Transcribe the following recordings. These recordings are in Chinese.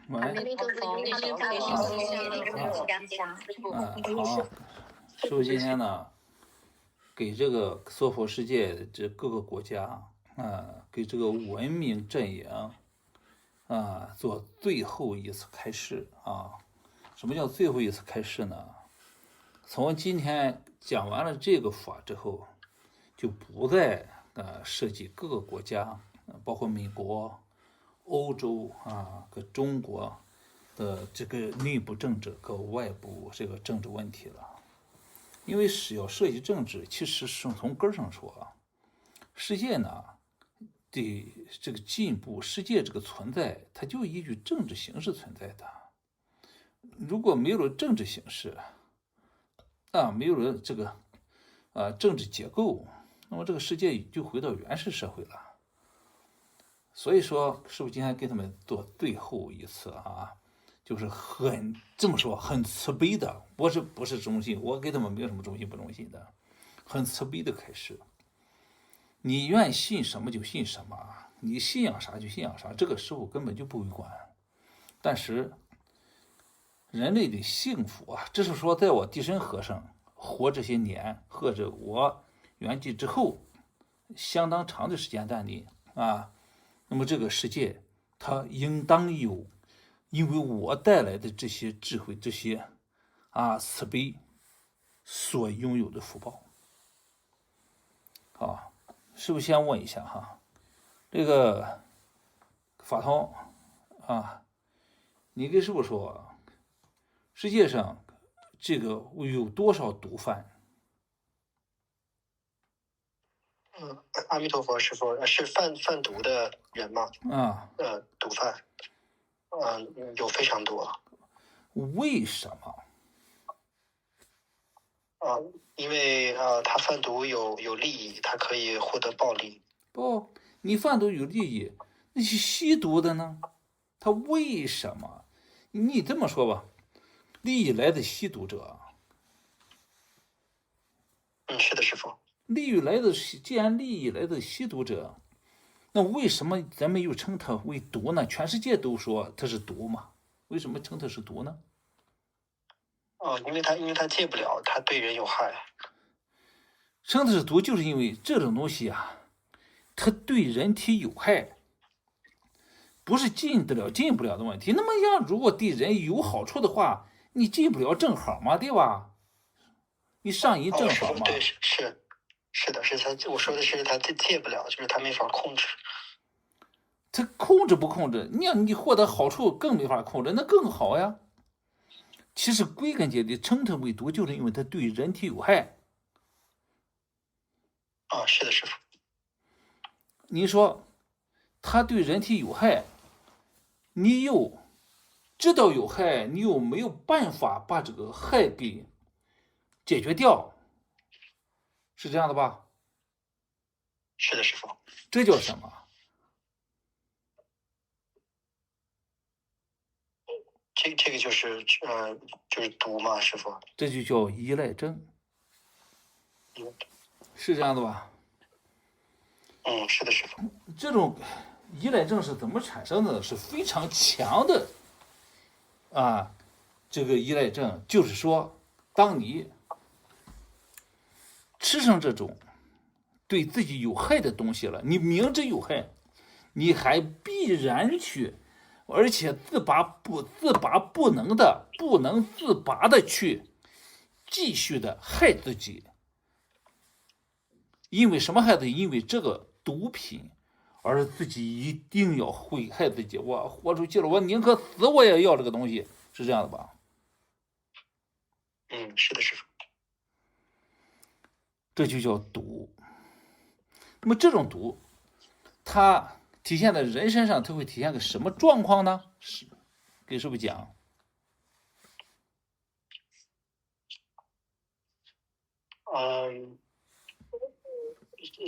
喂，好，师傅今天呢，给这个娑婆世界这各个国家给这个文明阵营做最后一次开示啊。什么叫最后一次开示呢？从今天讲完了这个法之后，就不再涉及各个国家，包括美国、欧洲跟中国的这个内部政治和外部这个政治问题了。因为要涉及政治，其实是从根上说，世界呢的这个进步，世界这个存在，它就依据政治形式存在的。如果没有了政治形式没有了这个政治结构，那么这个世界就回到原始社会了。所以说，师父今天给他们做最后一次就是这么说，很慈悲的，不是忠心，我给他们没有什么忠心不忠心的，很慈悲的开始。你愿信什么就信什么，你信仰啥就信仰啥，这个师父根本就不会管。但是人类的幸福这是说在我地身和尚活这些年，或者我圆寂之后相当长的时间段里那么这个世界它应当有因为我带来的这些智慧，这些慈悲所拥有的福报。好，是不是先问一下这个法通你给师傅说，世界上这个有多少毒贩？阿弥陀佛，师傅是贩毒的人吗？毒贩，有非常多。为什么？因为他贩毒有利益，他可以获得暴利。不，你贩毒有利益，那些吸毒的呢？他为什么？你这么说吧，利益来自吸毒者。是的，师傅。既然利益来自吸毒者，那为什么咱们又称它为毒呢？全世界都说它是毒嘛，为什么称它是毒呢？因为他戒不了，他对人有害。称它是毒，就是因为这种东西它对人体有害，不是进不了的问题。那么如果对人有好处的话，你进不了正好嘛，对吧？你上瘾正好嘛。对，是的，我说的是他戒不了，就是他没法控制。他控制不控制？你获得好处更没法控制，那更好呀。其实归根结底，称它为毒，就是因为它对人体有害。是的，师傅。你说它对人体有害，你又知道有害，你又没有办法把这个害给解决掉，是这样的吧？是的，师傅。这叫什么？这个就是毒嘛，师傅。这就叫依赖症，是这样的吧？是的，师傅。这种依赖症是怎么产生的？是非常强的这个依赖症，就是说，当你吃上这种对自己有害的东西了，你明知有害，你还必然去，而且不能自拔的去继续的害自己。因为什么害自己？因为这个毒品，而自己一定要毁害自己。我活出去了，我宁可死，我也要这个东西，是这样的吧？是的，师傅。这就叫毒。那么这种毒，它体现在人身上，它会体现个什么状况呢？给师傅讲。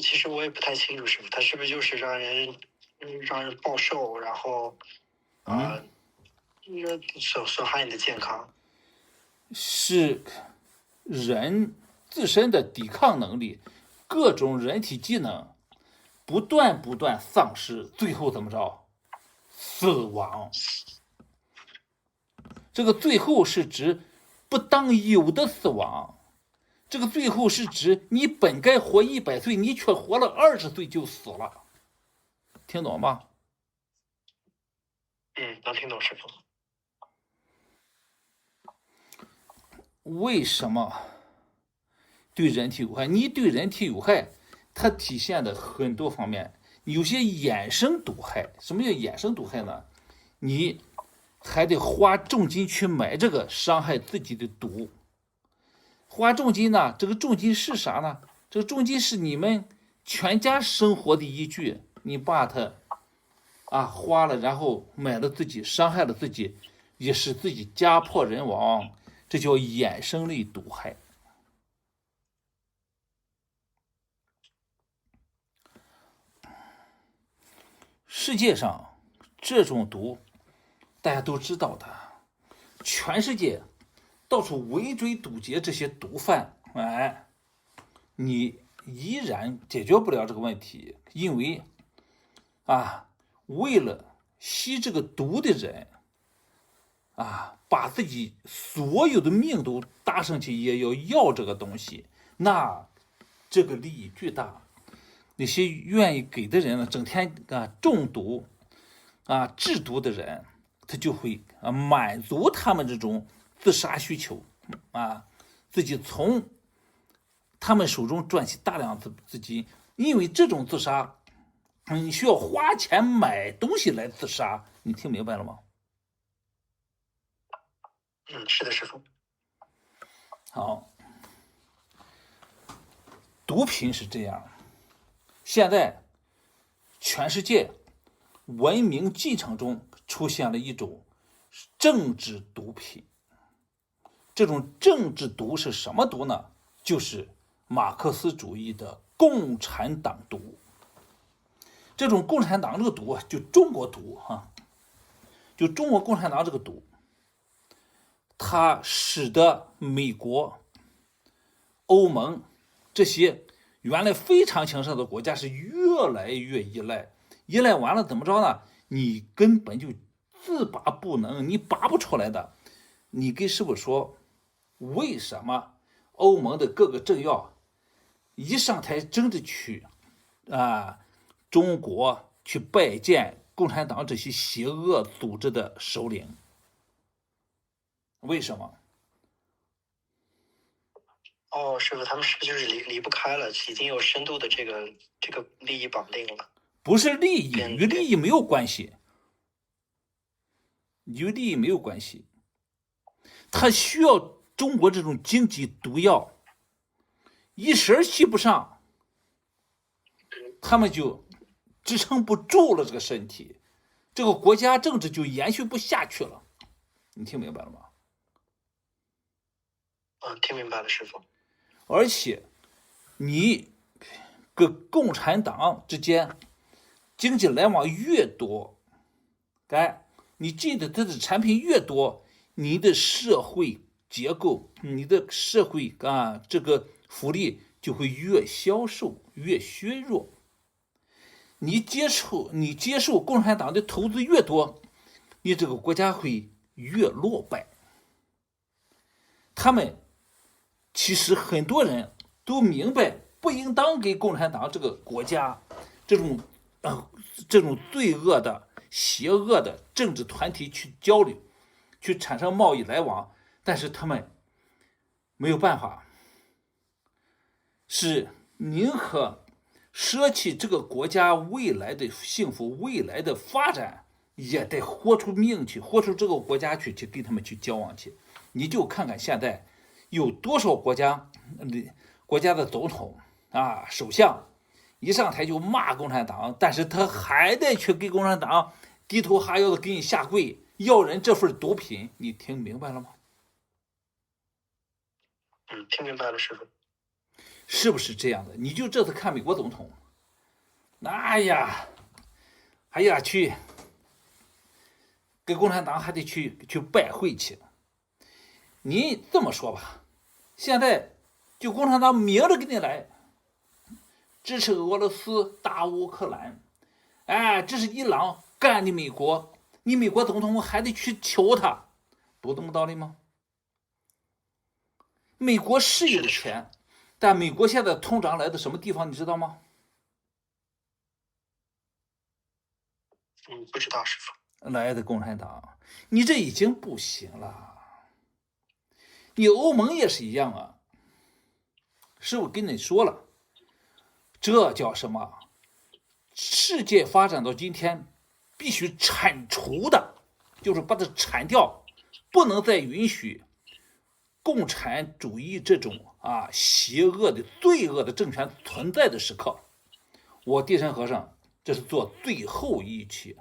其实我也不太清楚，师傅，他是不是就是让人暴瘦，然后损害你的健康？是人自身的抵抗能力，各种人体机能不断丧失，最后怎么着？死亡。这个最后是指不当有的死亡，这个最后是指你本该活100岁，你却活了20岁就死了，听懂吗？能听懂师傅。为什么对人体有害？你对人体有害，它体现的很多方面，有些衍生毒害。什么叫衍生毒害呢？你还得花重金去买这个伤害自己的毒。花重金呢，这个重金是啥呢？这个重金是你们全家生活的依据，你把它花了，然后买了自己，伤害了自己，也使自己家破人亡，这叫衍生类毒害。世界上这种毒大家都知道的，全世界到处围追堵截这些毒贩，你依然解决不了这个问题，因为为了吸这个毒的人把自己所有的命都搭上去，也要这个东西，那这个利益巨大。那些愿意给的人呢，整天中毒制毒的人，他就会满足他们这种自杀需求自己从他们手中赚取大量资金，因为这种自杀你需要花钱买东西来自杀，你听明白了吗？是的，师傅。好，毒品是这样，现在全世界文明进程中出现了一种政治毒品。这种政治毒是什么毒呢？就是马克思主义的共产党毒。这种共产党这个毒，就中国毒就中国共产党这个毒，它使得美国、欧盟这些原来非常强盛的国家是越来越依赖，依赖完了怎么着呢？你根本就自拔不能，你拔不出来的。你跟师傅说，为什么欧盟的各个政要一上台争着去中国去拜见共产党这些邪恶组织的首领？为什么？师傅，他们是不是就是离不开了，已经有深度的这个利益绑定了？不是利益，与利益没有关系，与利益没有关系。他需要中国这种经济毒药，一时吸不上，他们就支撑不住了这个身体，这个国家政治就延续不下去了。你听明白了吗？听明白了，师傅。而且你跟共产党之间经济来往越多，你进的它的产品越多，你的社会结构，你的社会这个福利就会越消瘦越削弱。你接受共产党的投资越多，你这个国家会越落败。他们其实很多人都明白，不应当给共产党这个国家这种罪恶的邪恶的政治团体去交流，去产生贸易来往，但是他们没有办法，是宁可舍弃这个国家未来的幸福、未来的发展，也得豁出命去，豁出这个国家去跟他们去交往去。你就看看现在有多少国家的总统首相一上台就骂共产党，但是他还得去给共产党低头哈腰的给你下跪，要人这份毒品。你听明白了吗？听明白了，师傅。是不是这样的？你就这次看美国总统，去跟共产党还得去拜会去。你这么说吧，现在就共产党明着给你来，支持俄罗斯打乌克兰，这是伊朗干的美国，你美国总统还得去求他，懂这么道理吗？美国是有钱，但美国现在通胀来的什么地方你知道吗？不知道师傅。来的共产党，你这已经不行了。你欧盟也是一样啊。师傅跟你说了，这叫什么？世界发展到今天，必须铲除的，就是把它铲掉，不能再允许共产主义这种邪恶的、罪恶的政权存在的时刻。我地山和尚这是做最后一期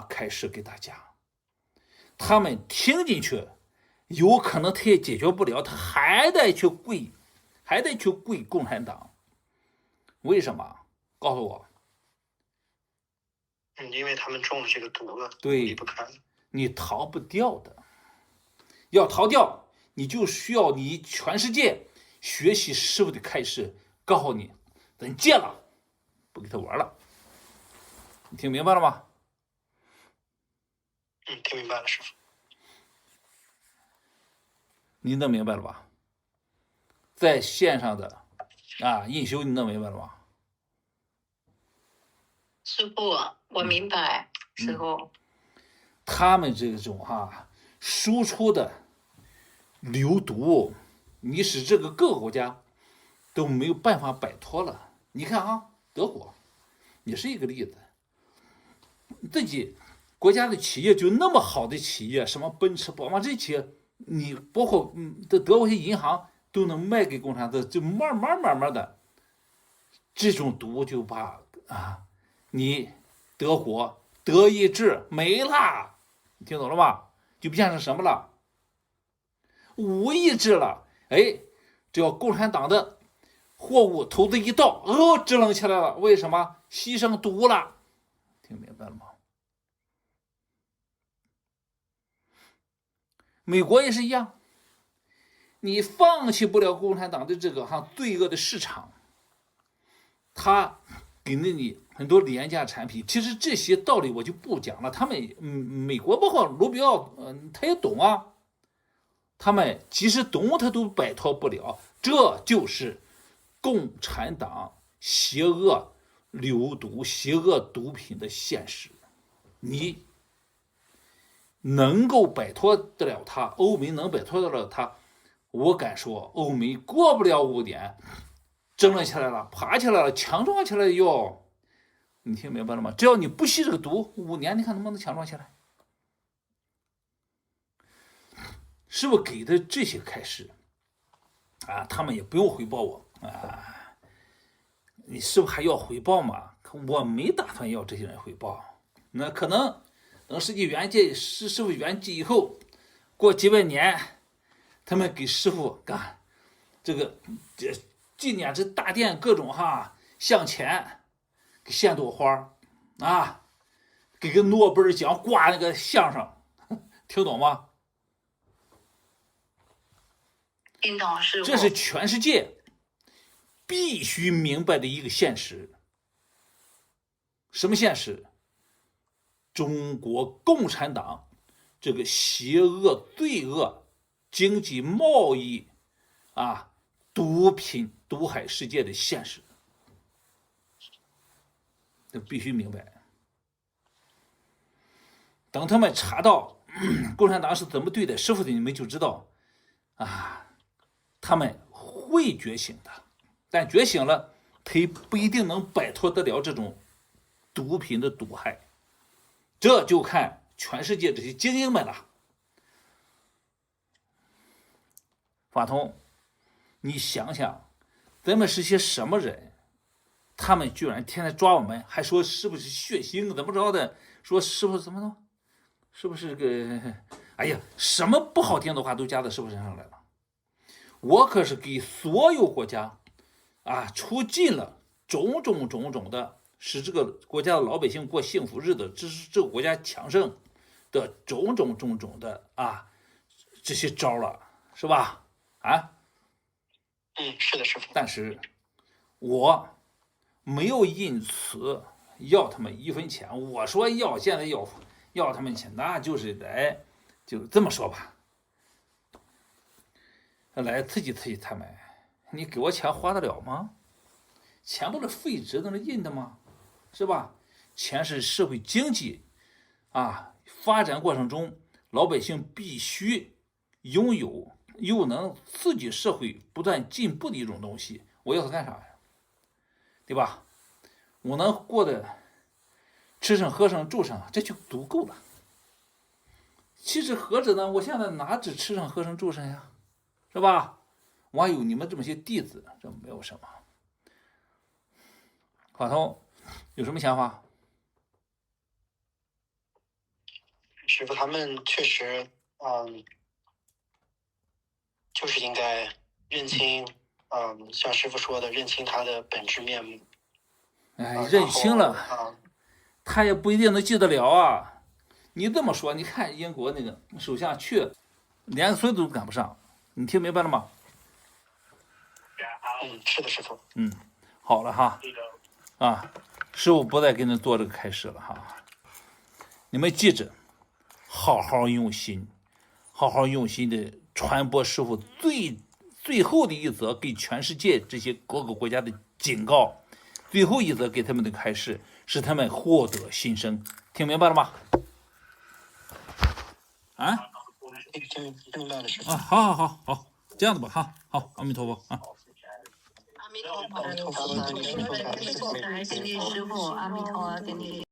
开示给大家。他们听进去，有可能他也解决不了，他还得去跪共产党。为什么？告诉我。因为他们中了这个毒了，对，离不开，你逃不掉的。要逃掉，你就需要你全世界学习师傅的开示，告诉你，咱戒了，不给他玩了。你听明白了吗？听明白了，师傅。你弄明白了吧？在线上的印修，你弄明白了吗？师傅，我明白。师傅，他们这种输出的流毒，你使这个各个国家都没有办法摆脱了。你看德国也是一个例子，自己国家的企业就那么好的企业，什么奔驰、宝马这些企业，你包括德国一些银行都能卖给共产党，就慢慢的，这种毒就把你德国德意志没了，你听懂了吗？就变成什么了？无意志了。只要共产党的货物头子一到，支棱起来了。为什么？牺牲毒了。听明白了吗？美国也是一样，你放弃不了共产党的这个罪恶的市场，他给了你很多廉价产品。其实这些道理我就不讲了，他们美国包括卢比奥他也懂啊，他们即使懂他都摆脱不了。这就是共产党邪恶流毒、邪恶毒品的现实。你能够摆脱得了它，欧美能摆脱得了它，我敢说欧美过不了5年争了起来了，爬起来了，强壮起来哟。你听明白了吗？只要你不吸这个毒，5年你看能不能强壮起来？师傅给的这些开示他们也不用回报我你师傅还要回报吗？我没打算要这些人回报。那可能等师傅圆寂以后，过几百年，他们给师傅这纪念这大殿各种向前给献朵花给个诺贝尔奖挂那个像上，听懂吗？听懂，师傅。这是全世界必须明白的一个现实。什么现实？中国共产党这个邪恶、罪恶、经济贸易毒品毒害世界的现实，这必须明白。等他们查到共产党是怎么对待师傅的，你们就知道他们会觉醒的。但觉醒了，他也不一定能摆脱得了这种毒品的毒害。这就看全世界这些精英们了。法通，你想想，咱们是些什么人？他们居然天天抓我们，还说是不是血腥怎么着的？说是不是怎么着？是不是什么不好听的话都加到师傅身上来了。我可是给所有国家出尽了种种的使这个国家的老百姓过幸福日子，支持这个国家强盛的种种的这些招了，是吧？是的，师傅。但是我没有因此要他们1分钱。我说现在要他们钱，那就是就这么说吧，来刺激刺激他们。你给我钱花得了吗？钱不是废纸在那印的吗？是吧？钱是社会经济发展过程中老百姓必须拥有，又能刺激社会不断进步的一种东西。我要它干啥呀？对吧？我能过得吃上喝上住上，这就足够了。其实何止呢？我现在哪止吃上喝上住上呀，是吧？我还有你们这么些弟子，这没有什么。华通有什么想法？师傅他们确实，就是应该认清，像师傅说的，认清他的本质面目。认清了，他也不一定能记得了啊。你这么说，你看英国那个首相去，连个孙子都赶不上，你听明白了吗？是的，师傅。好了哈，师傅不再给你们做这个开示了哈。你们记着，好好用心的传播师傅最后的一则给全世界这些各个国家的警告，最后一则给他们的开示，使他们获得新生。听明白了吗？听明白了，师傅。好，这样子吧哈。好，阿弥陀佛啊。阿弥陀佛，师傅，阿弥陀佛，给你。